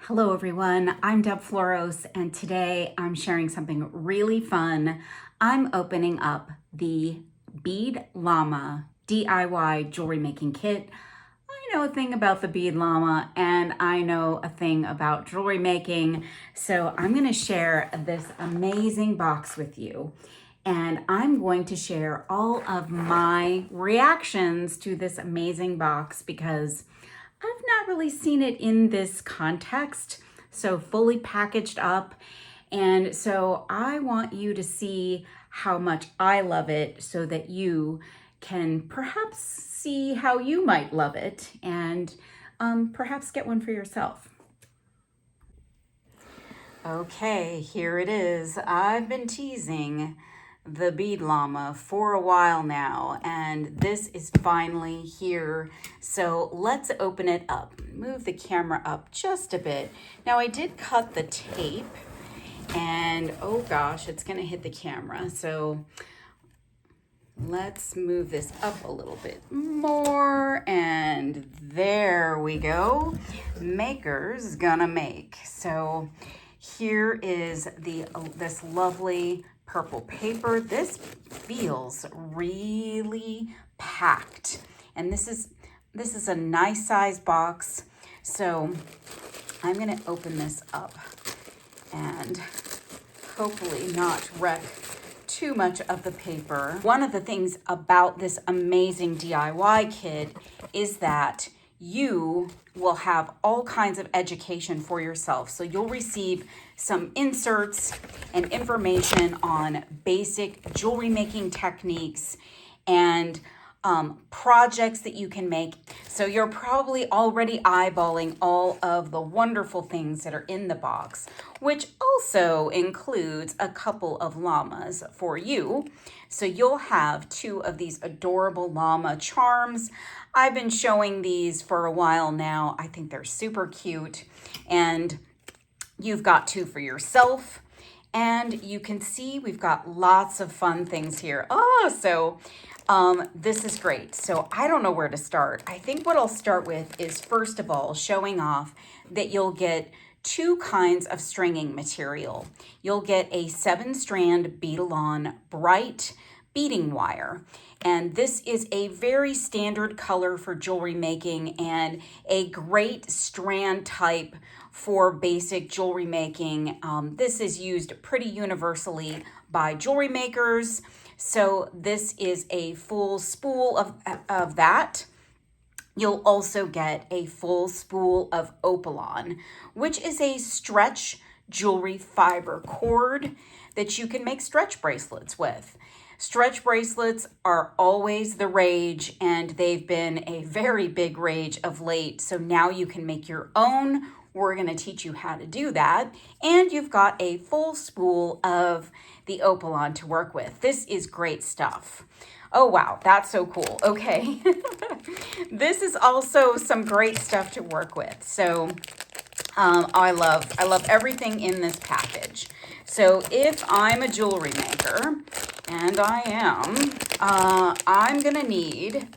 Hello everyone, I'm Deb Floros and today I'm sharing something really fun. I'm opening up the Bead Llama DIY jewelry making kit. I know a thing about the Bead Llama and I know a thing about jewelry making, so I'm going to share this amazing box with you. And I'm going to share all of my reactions to this amazing box because I've not really seen it in this context, so fully packaged up. And so I want you to see how much I love it so that you can perhaps see how you might love it and perhaps get one for yourself. Okay, here it is. I've been teasing the Bead Llama for a while now, and this is finally here. So let's open it up. Move the camera up just a bit. Now I did cut the tape, and oh gosh, it's gonna hit the camera. So let's move this up a little bit more, and there we go. Maker's gonna make. So here is this lovely purple paper. This feels really packed, and this is a nice size box. So I'm gonna open this up and hopefully not wreck too much of the paper. One of the things about this amazing DIY kit is that you will have all kinds of education for yourself. So you'll receive some inserts and information on basic jewelry making techniques and projects that you can make. So you're probably already eyeballing all of the wonderful things that are in the box, which also includes a couple of llamas for you. So you'll have two of these adorable llama charms. I've been showing these for a while now. I think they're super cute. And you've got two for yourself. And you can see we've got lots of fun things here. This is great. So I don't know where to start. I think what I'll start with is, first of all, showing off that you'll get two kinds of stringing material. You'll get a 7-strand bead-along bright beading wire. And this is a very standard color for jewelry making and a great strand type for basic jewelry making. This is used pretty universally by jewelry makers. So this is a full spool of that. You'll also get a full spool of Opalon, which is a stretch jewelry fiber cord that you can make stretch bracelets with. Stretch bracelets are always the rage, and they've been a very big rage of late. So now you can make your own. We're going to teach you how to do that. And you've got a full spool of the Opalon to work with. This is great stuff. Oh, wow, that's so cool. Okay. This is also some great stuff to work with. So I love everything in this package. So if I'm a jewelry maker, and I am, I'm gonna need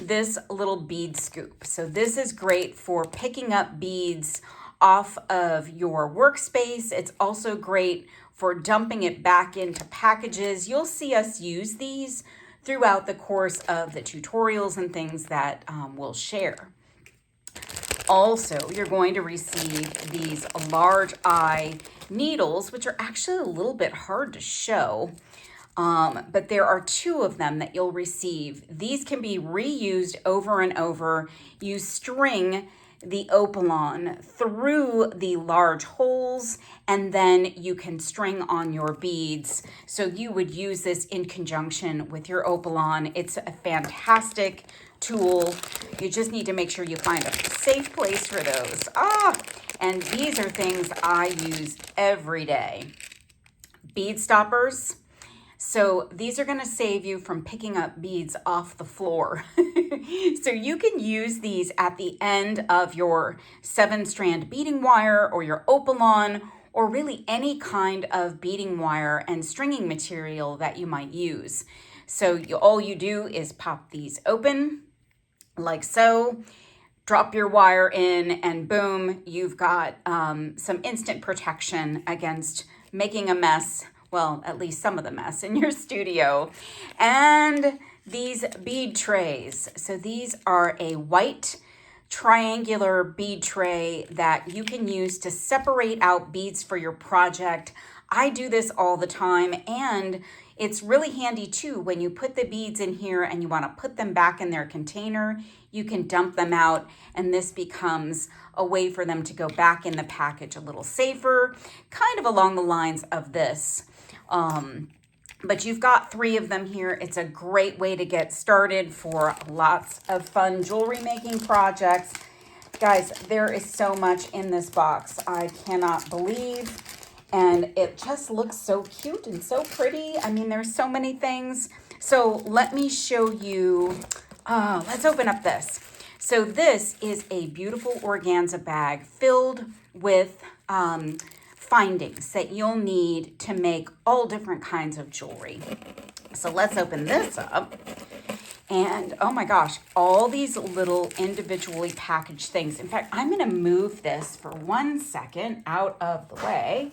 this little bead scoop. So this is great for picking up beads off of your workspace. It's also great for dumping it back into packages. You'll see us use these throughout the course of the tutorials and things that we'll share. Also, you're going to receive these large eye needles, which are actually a little bit hard to show. But there are two of them that you'll receive. These can be reused over and over. You string the Opalon through the large holes, and then you can string on your beads. So you would use this in conjunction with your Opalon. It's a fantastic tool. You just need to make sure you find a safe place for those. And these are things I use every day. Bead stoppers. So these are going to save you from picking up beads off the floor. So you can use these at the end of your 7-strand beading wire or your Opalon, or really any kind of beading wire and stringing material that you might use. So all you do is pop these open like so. drop your wire in, and boom, you've got some instant protection against making a mess. Well, at least some of the mess in your studio. And these bead trays. So these are a white triangular bead tray that you can use to separate out beads for your project. I do this all the time, and it's really handy too when you put the beads in here and you want to put them back in their container. You can dump them out, and this becomes a way for them to go back in the package a little safer, kind of along the lines of this. But you've got 3 of them here. It's a great way to get started for lots of fun jewelry making projects. Guys, there is so much in this box. I cannot believe. And it just looks so cute and so pretty. I mean, there's so many things. So let me show you. Let's open up this. So this is a beautiful organza bag filled with findings that you'll need to make all different kinds of jewelry. So let's open this up. And oh my gosh, all these little individually packaged things. In fact, I'm going to move this for 1 second out of the way.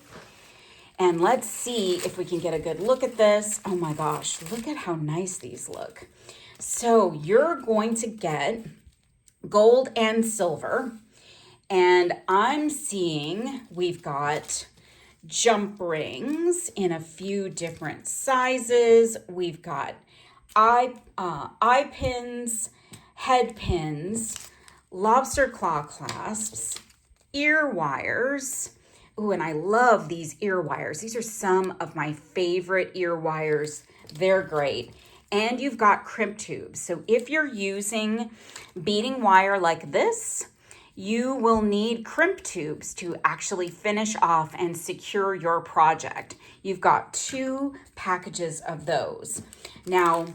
And let's see if we can get a good look at this. Oh my gosh, look at how nice these look. So you're going to get gold and silver. And I'm seeing we've got jump rings in a few different sizes. We've got eye pins, head pins, lobster claw clasps, ear wires. Ooh, and I love these ear wires. These are some of my favorite ear wires. They're great. And you've got crimp tubes. So if you're using beading wire like this, you will need crimp tubes to actually finish off and secure your project. You've got 2 packages of those. Now,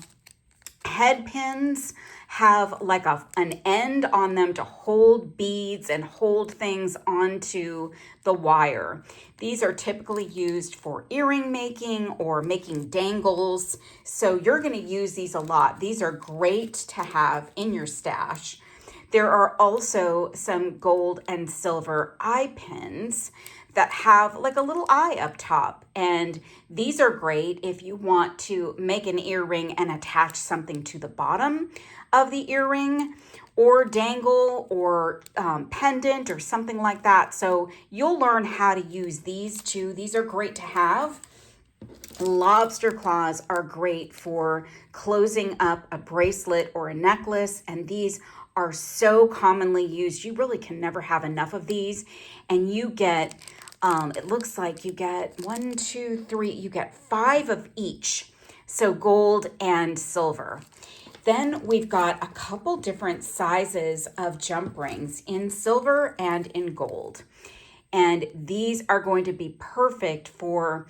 head pins have like an end on them to hold beads and hold things onto the wire. These are typically used for earring making or making dangles. So you're going to use these a lot. These are great to have in your stash. There are also some gold and silver eye pins that have like a little eye up top. And these are great if you want to make an earring and attach something to the bottom of the earring, or dangle, or pendant, or something like that. So you'll learn how to use these too. These are great to have. Lobster claws are great for closing up a bracelet or a necklace, and these are so commonly used. You really can never have enough of these. And you get, it looks like you get 1, 2, 3, you get 5 of each. So gold and silver. Then we've got a couple different sizes of jump rings in silver and in gold. And these are going to be perfect for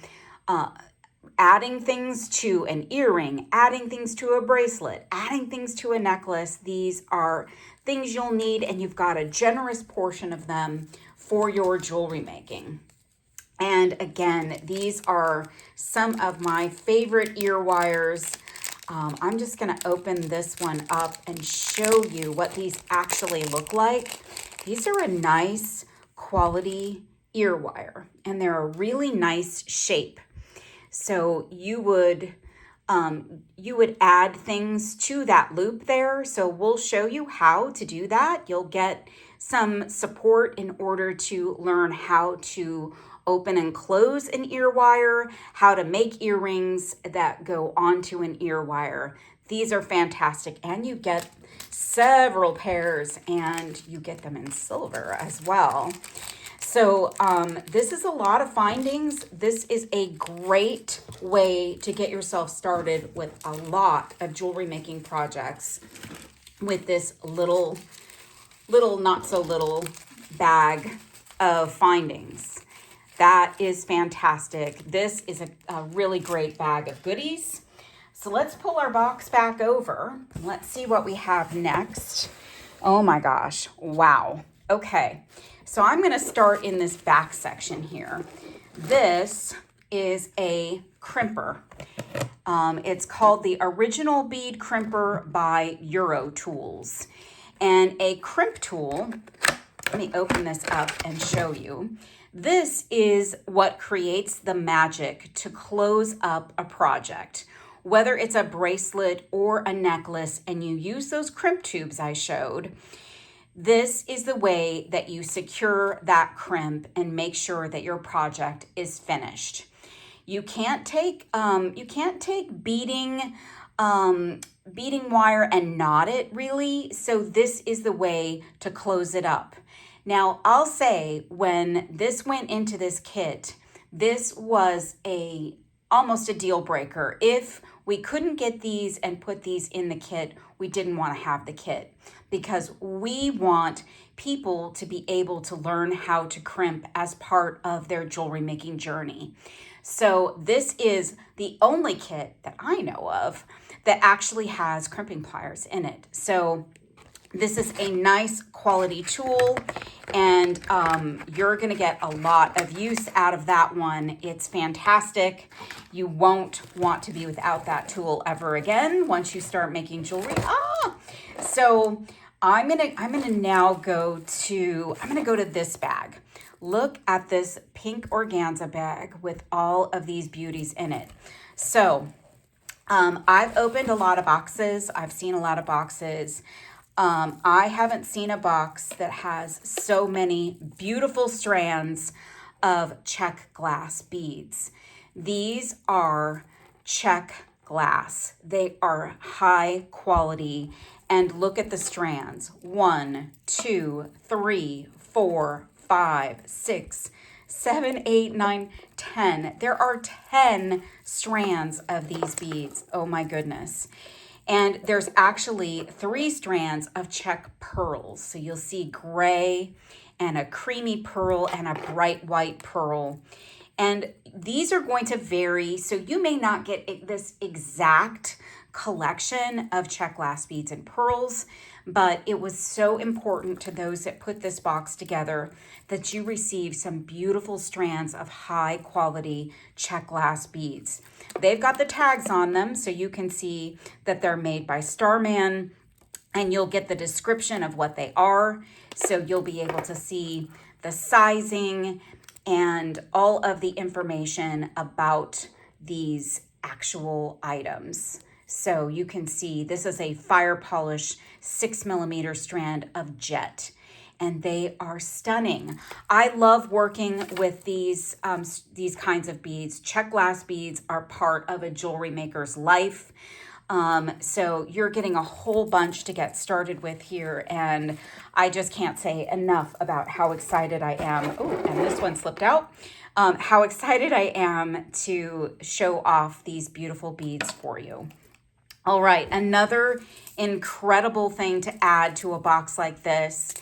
adding things to an earring, adding things to a bracelet, adding things to a necklace. These are things you'll need, and you've got a generous portion of them for your jewelry making. And again, these are some of my favorite ear wires. I'm just going to open this one up and show you what these actually look like. These are a nice quality ear wire, and they're a really nice shape. So you would add things to that loop there. So we'll show you how to do that. You'll get some support in order to learn how to open and close an ear wire, how to make earrings that go onto an ear wire. These are fantastic, and you get several pairs, and you get them in silver as well. So this is a lot of findings. This is a great way to get yourself started with a lot of jewelry making projects with this little not so little bag of findings. That is fantastic. This is a really great bag of goodies. So let's pull our box back over. Let's see what we have next. Oh my gosh. Wow. Okay. So I'm going to start in this back section here. This is a crimper. It's called the Original Bead Crimper by Euro Tools. And a crimp tool, let me open this up and show you. This is what creates the magic to close up a project. Whether it's a bracelet or a necklace and you use those crimp tubes I showed, this is the way that you secure that crimp and make sure that your project is finished. You can't take beading wire and knot it really. So this is the way to close it up. Now, I'll say when this went into this kit, this was almost a deal breaker. If we couldn't get these and put these in the kit, we didn't want to have the kit because we want people to be able to learn how to crimp as part of their jewelry making journey. So this is the only kit that I know of that actually has crimping pliers in it. So this is a nice quality tool, and you're going to get a lot of use out of that one. It's fantastic. You won't want to be without that tool ever again once you start making jewelry. So I'm gonna now go to this bag. Look at this pink organza bag with all of these beauties in it. So I've opened a lot of boxes. I've seen a lot of boxes. I haven't seen a box that has so many beautiful strands of check glass beads. These are check glass. They are high quality. And look at the strands. 1, 2, 3, 4, 5, 6, 7, 8, 9, 10. There are 10 strands of these beads. Oh my goodness. And there's actually 3 strands of check pearls. So you'll see gray and a creamy pearl and a bright white pearl. And these are going to vary. So you may not get this exact collection of check glass beads and pearls, but it was so important to those that put this box together that you receive some beautiful strands of high quality check glass beads. They've got the tags on them so you can see that they're made by Starman, and you'll get the description of what they are. So you'll be able to see the sizing and all of the information about these actual items. So you can see this is a fire polish 6mm strand of jet, and they are stunning. I love working with these kinds of beads. Check glass beads are part of a jewelry maker's life. So you're getting a whole bunch to get started with here, and I just can't say enough about how excited I am. Oh, and this one slipped out. How excited I am to show off these beautiful beads for you. All right, another incredible thing to add to a box like this,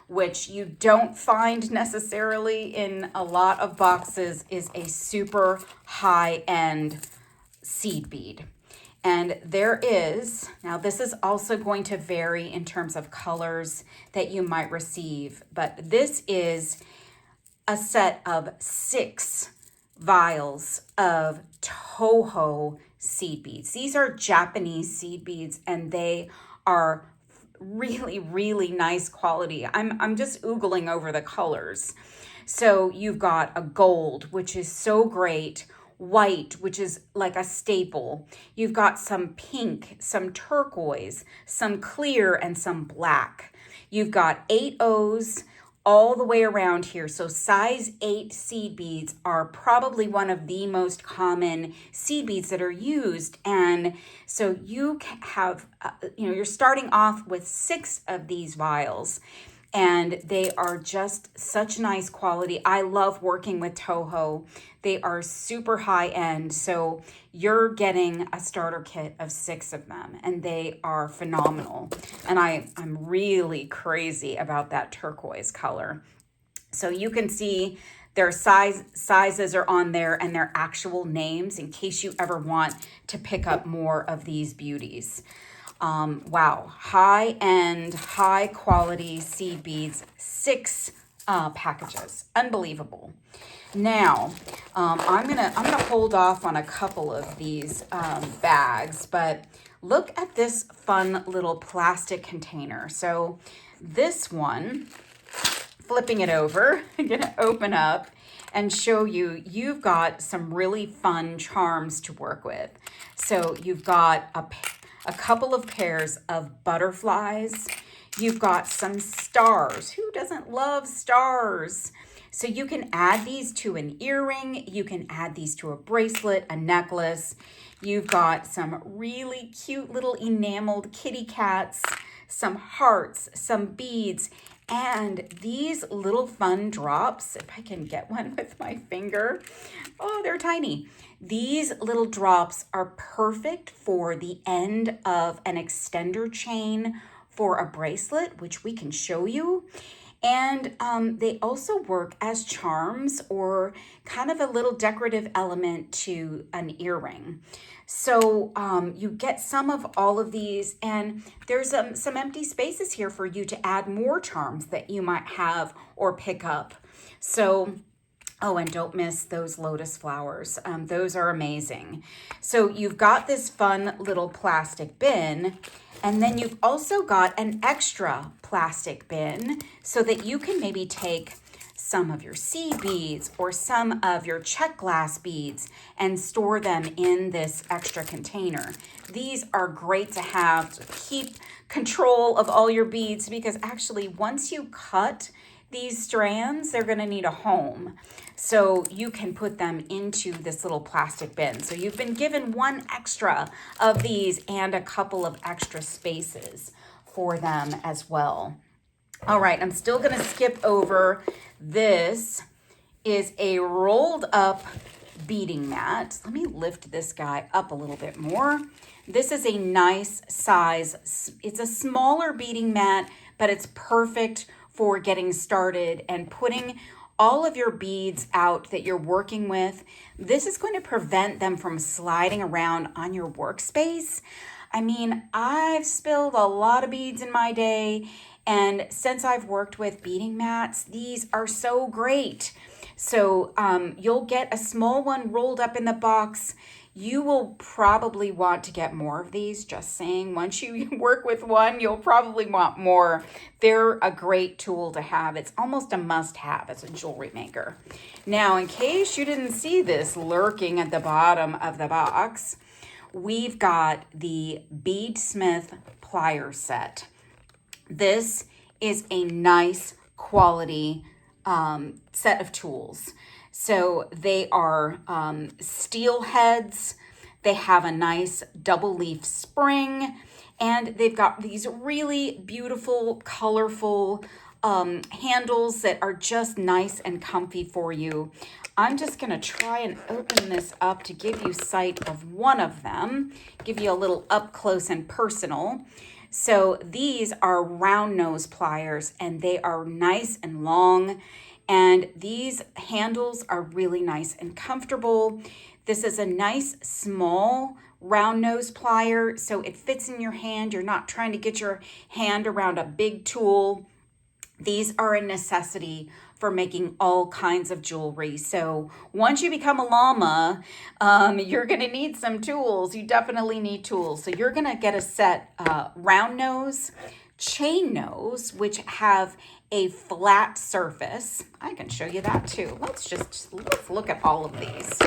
which you don't find necessarily in a lot of boxes, is a super high-end seed bead. And there is, now this is also going to vary in terms of colors that you might receive, but this is a set of 6 vials of Toho seed beads. These are Japanese seed beads, and they are really, really nice quality. I'm just oogling over the colors. So you've got a gold, which is so great, white, which is like a staple. You've got some pink, some turquoise, some clear, and some black. You've got 8 O's all the way around here. So size 8 seed beads are probably one of the most common seed beads that are used. And so you have, you're starting off with 6 of these vials, and they are just such nice quality. I love working with Toho. They are super high end. So you're getting a starter kit of 6 of them, and they are phenomenal. And I'm really crazy about that turquoise color. So you can see their sizes are on there and their actual names in case you ever want to pick up more of these beauties. Wow, high-end, high-quality seed beads, 6 packages. Unbelievable. Now, I'm gonna hold off on a couple of these bags, but look at this fun little plastic container. So this one, flipping it over, I'm gonna open up and show you, you've got some really fun charms to work with. So you've got a couple of pairs of butterflies. You've got some stars. Who doesn't love stars? So you can add these to an earring. You can add these to a bracelet, a necklace. You've got some really cute little enameled kitty cats, some hearts, some beads, and these little fun drops. If I can get one with my finger. Oh, they're tiny. These little drops are perfect for the end of an extender chain for a bracelet, which we can show you. And they also work as charms or kind of a little decorative element to an earring. So you get some of all of these, and there's some empty spaces here for you to add more charms that you might have or pick up. So, oh, and don't miss those lotus flowers. Those are amazing. So you've got this fun little plastic bin, and then you've also got an extra plastic bin so that you can maybe take some of your seed beads or some of your check glass beads and store them in this extra container. These are great to have to keep control of all your beads, because actually once you cut these strands, they're going to need a home. So you can put them into this little plastic bin. So you've been given one extra of these and a couple of extra spaces for them as well. All right, I'm still going to skip over. This is a rolled up beading mat. Let me lift this guy up a little bit more. This is a nice size. It's a smaller beading mat, but it's perfect for getting started and putting all of your beads out that you're working with. This is going to prevent them from sliding around on your workspace. I mean, I've spilled a lot of beads in my day, and since I've worked with beading mats, these are so great. So you'll get a small one rolled up in the box. You will probably want to get more of these, just saying. Once you work with one, you'll probably want more. They're a great tool to have. It's almost a must-have as a jewelry maker. Now, in case you didn't see this lurking at the bottom of the box, we've got the Beadsmith plier set. This is a nice quality set of tools. So they are steel heads. They have a nice double leaf spring, and they've got these really beautiful, colorful handles that are just nice and comfy for you. I'm just going to try and open this up to give you sight of one of them, give you a little up close and personal. So these are round nose pliers, and they are nice and long. And these handles are really nice and comfortable. This is a nice small round nose plier, so it fits in your hand. You're not trying to get your hand around a big tool. These are a necessity for making all kinds of jewelry. So once you become a llama, you're gonna need some tools. You definitely need tools. So you're gonna get a set round nose, chain nose, which have a flat surface. I can show you that too. Let's look at all of these.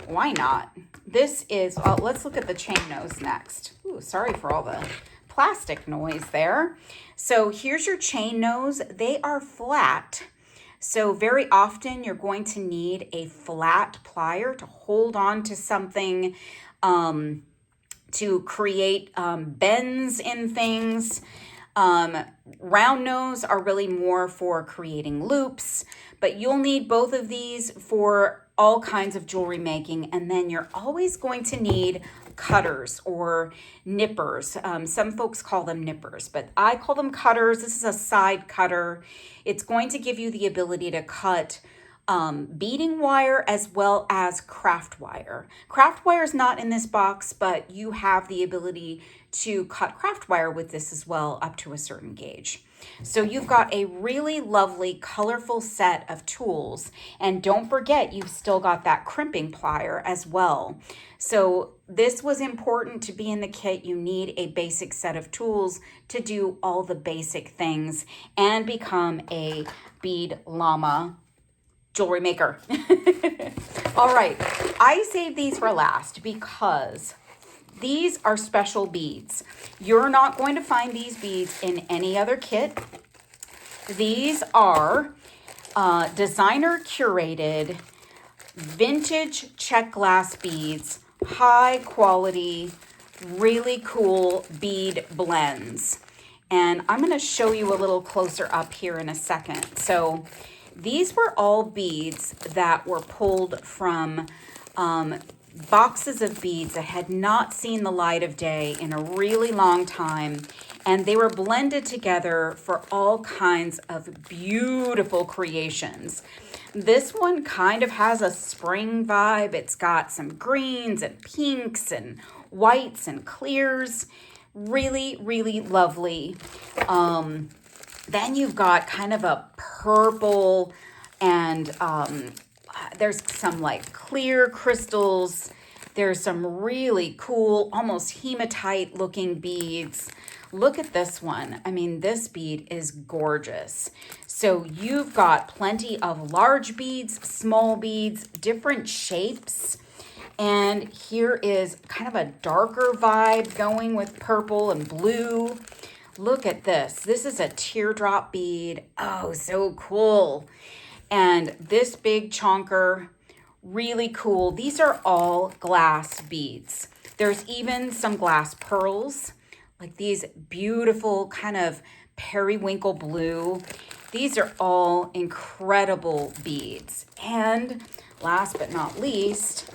Why not? This is, let's look at the chain nose next. Ooh, sorry for all the plastic noise there. So here's your chain nose. They are flat. So very often you're going to need a flat plier to hold on to something, to create bends in things. Round nose are really more for creating loops, but you'll need both of these for all kinds of jewelry making. And then you're always going to need cutters or nippers. Some folks call them nippers, but I call them cutters. This is a side cutter. It's going to give you the ability to cut beading wire as well as craft wire. Craft wire is not in this box, but you have the ability to cut craft wire with this as well up to a certain gauge. So you've got a really lovely, colorful set of tools. And don't forget, you've still got that crimping plier as well. So this was important to be in the kit. You need a basic set of tools to do all the basic things and become a Bead Llama jewelry maker. All right, I saved these for last because these are special beads. You're not going to find these beads in any other kit. These are designer curated vintage check glass beads, high quality, really cool bead blends. And I'm going to show you a little closer up here in a second. So these were all beads that were pulled from boxes of beads that had not seen the light of day in a really long time. And they were blended together for all kinds of beautiful creations. This one kind of has a spring vibe. It's got some greens and pinks and whites and clears. Really, really lovely. Then you've got kind of a purple and there's some like clear crystals. There's some really cool, almost hematite looking beads. Look at this one. I mean, this bead is gorgeous. So you've got plenty of large beads, small beads, different shapes. And here is kind of a darker vibe going with purple and blue. Look at this. This is a teardrop bead. Oh, so cool. And this big chonker, really cool. These are all glass beads. There's even some glass pearls, like these beautiful kind of periwinkle blue. These are all incredible beads. And last but not least,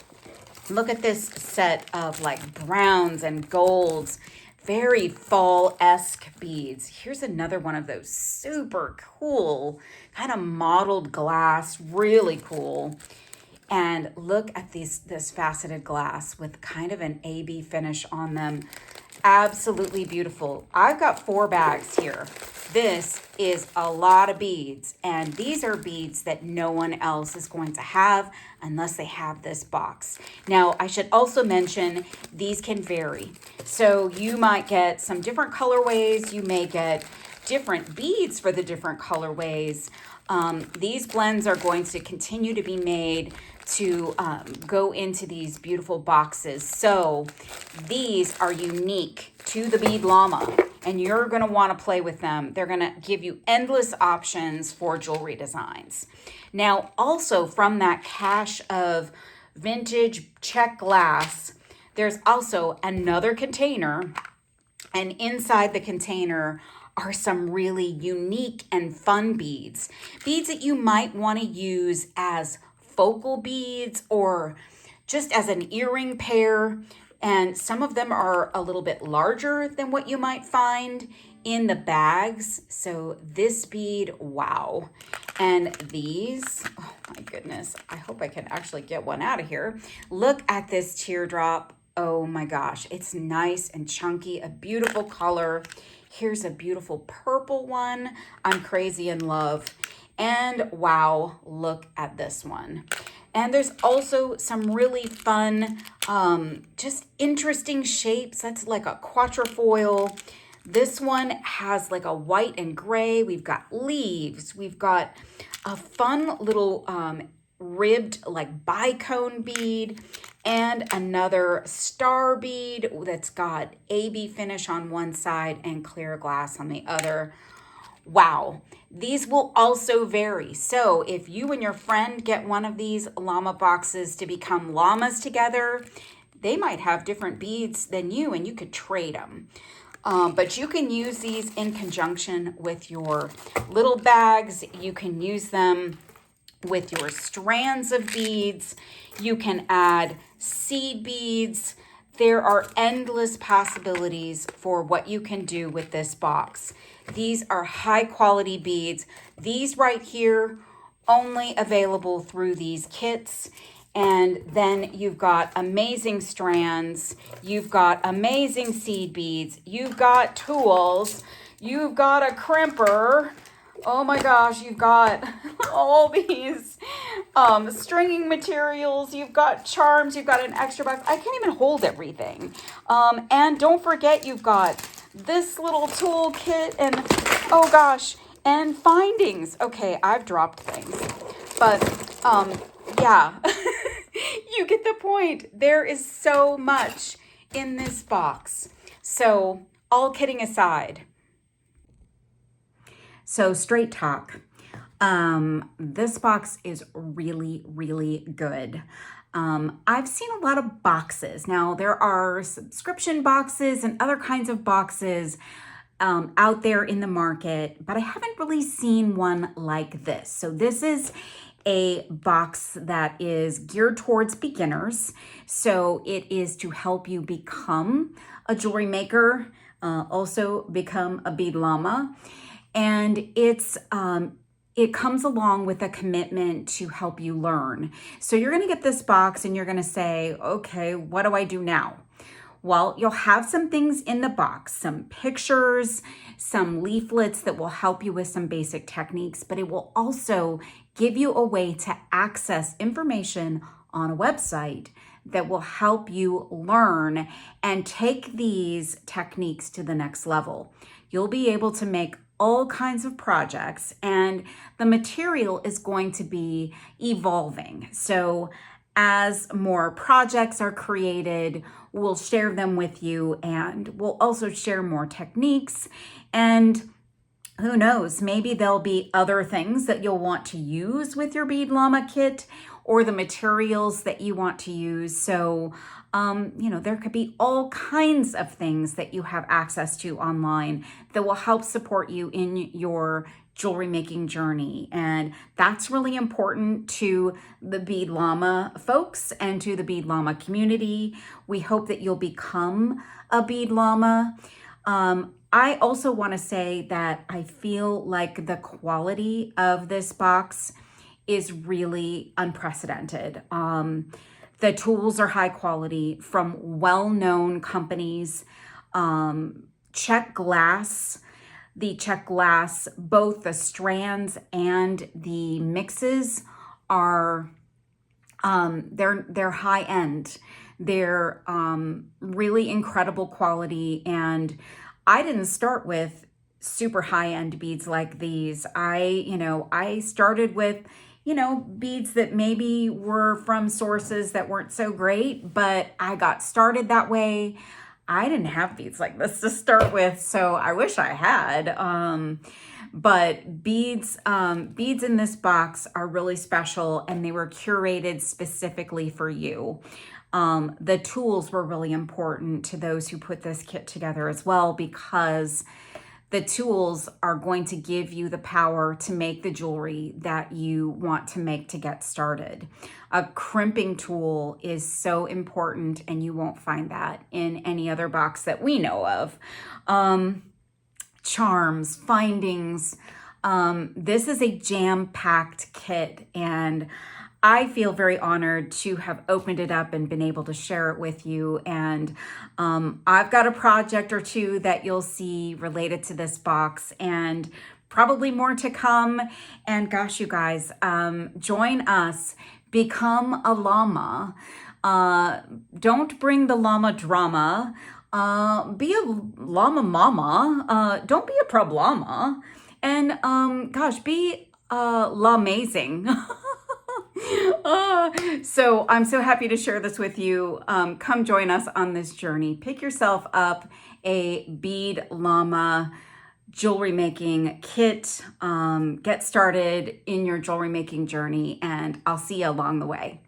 look at this set of like browns and golds, very fall-esque beads. Here's another one of those super cool, kind of mottled glass, really cool. And look at this faceted glass with kind of an AB finish on them. Absolutely beautiful. I've got 4 bags here. This is a lot of beads, and these are beads that no one else is going to have unless they have this box. Now, I should also mention these can vary. So you might get some different colorways. You may get different beads for the different colorways. These blends are going to continue to be made to go into these beautiful boxes. So these are unique to the Bead Llama, and you're going to want to play with them. They're going to give you endless options for jewelry designs. Now, also from that cache of vintage check glass, there's also another container, and inside the container are some really unique and fun beads. Beads that you might want to use as focal beads or just as an earring pair. And some of them are a little bit larger than what you might find in the bags. So this bead, wow. And these, oh my goodness, I hope I can actually get one out of here. Look at this teardrop. Oh my gosh, it's nice and chunky, a beautiful color. Here's a beautiful purple one. I'm crazy in love. And wow, look at this one. And there's also some really fun, just interesting shapes. That's like a quatrefoil. This one has like a white and gray. We've got leaves. We've got a fun little ribbed like bicone bead and another star bead that's got AB finish on one side and clear glass on the other. Wow. These will also vary. So if you and your friend get one of these llama boxes to become llamas together, they might have different beads than you and you could trade them. But you can use these in conjunction with your little bags. You can use them with your strands of beads. You can add seed beads. There are endless possibilities for what you can do with this box. These are high quality beads. These right here, only available through these kits. And then you've got amazing strands. You've got amazing seed beads. You've got tools. You've got a crimper. Oh my gosh, you've got all these stringing materials, you've got charms, you've got an extra box. I can't even hold everything. And don't forget, you've got this little toolkit and, oh gosh, and findings. Okay, I've dropped things, but yeah, you get the point. There is so much in this box. So all kidding aside, so straight talk. This box is really, really good. I've seen a lot of boxes. Now, there are subscription boxes and other kinds of boxes out there in the market, but I haven't really seen one like this. So this is a box that is geared towards beginners. So it is to help you become a jewelry maker, also become a bead llama. And it comes along with a commitment to help you learn. So you're going to get this box and you're going to say, okay, what do I do now? Well, you'll have some things in the box, some pictures, some leaflets that will help you with some basic techniques, but it will also give you a way to access information on a website that will help you learn and take these techniques to the next level. You'll be able to make all kinds of projects, and the material is going to be evolving. So as more projects are created, we'll share them with you, and we'll also share more techniques. And who knows, maybe there'll be other things that you'll want to use with your Bead Llama kit or the materials that you want to use. So, there could be all kinds of things that you have access to online that will help support you in your jewelry making journey. And that's really important to the Bead Llama folks and to the Bead Llama community. We hope that you'll become a Bead Llama. I also want to say that I feel like the quality of this box is really unprecedented. The tools are high quality from well-known companies. Check glass, both the strands and the mixes are they're high end. They're really incredible quality, and I didn't start with super high end beads like these. I started with beads that maybe were from sources that weren't so great, but I got started that way. I didn't have beads like this to start with, so I wish I had. But beads in this box are really special, and they were curated specifically for you. The tools were really important to those who put this kit together as well, because the tools are going to give you the power to make the jewelry that you want to make to get started. A crimping tool is so important, and you won't find that in any other box that we know of. Charms, findings. This is a jam-packed kit, and I feel very honored to have opened it up and been able to share it with you. And I've got a project or two that you'll see related to this box, and probably more to come. And gosh, you guys, join us. Become a llama. Don't bring the llama drama. Be a llama mama. Don't be a problema. And gosh, be llama-mazing. So I'm so happy to share this with you. Come join us on this journey. Pick yourself up a Bead Llama jewelry making kit. Get started in your jewelry making journey, and I'll see you along the way.